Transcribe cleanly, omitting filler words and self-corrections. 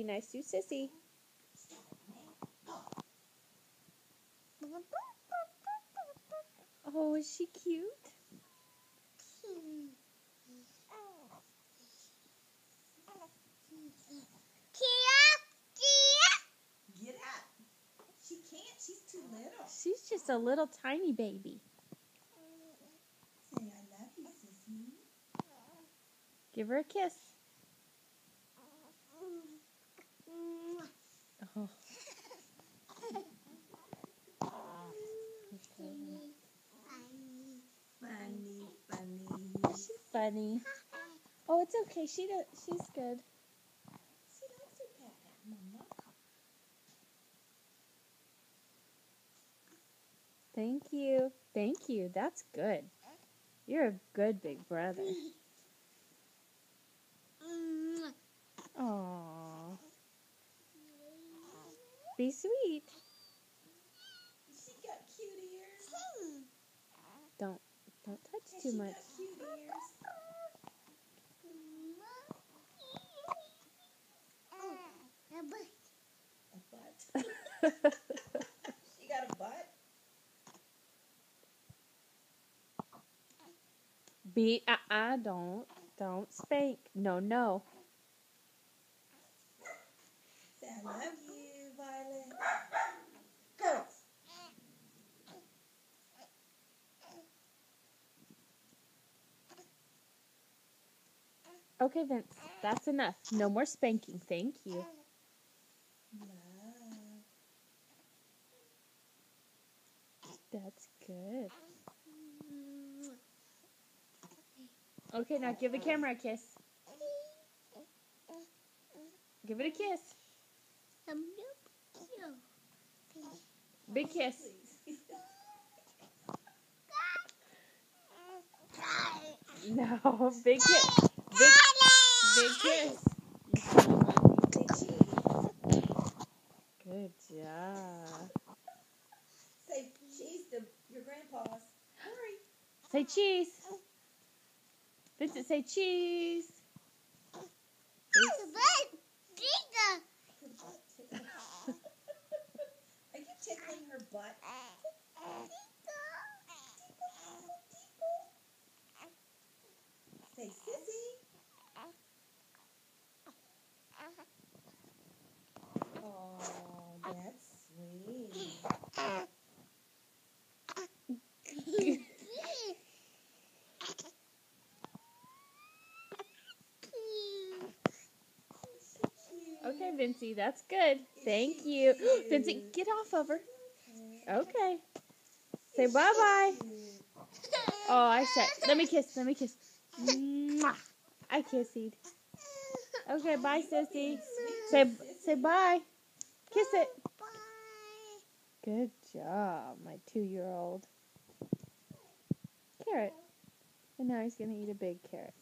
nice to Sissy. Oh, is she cute? Get up. She can't. She's too little. She's just a little tiny baby. Say, I love you, Sissy. Give her a kiss. Oh. Funny. She's funny. Oh, it's okay. She's good. She likes her pat pat, Mama. Thank you. Thank you. That's good. You're a good big brother. Aww. Be sweet. She got cute ears. Don't touch Yeah, too she much. got cute ears. A butt. She got a butt. Don't spank. No. Say, I love you, Violet. Go. Okay, Vince, that's enough. No more spanking. Thank you. Love. That's good. Okay, now give the camera a kiss. Give it a kiss. Big kiss. No, big kiss. Big kiss. Say cheese. Good job. Say cheese to your grandpa's. Hurry. Say cheese. Vincent, say cheese. Are you tickling her butt? Say sissy. Oh, that's sweet. Okay, Vincey, that's good. Thank you. Vincent, get off of her. Okay. Say bye-bye. Oh, I said, let me kiss. Mwah. I kissed. Okay, bye, sissy. Say bye. Kiss it. Good job, my 2-year-old. Carrot. And now he's going to eat a big carrot.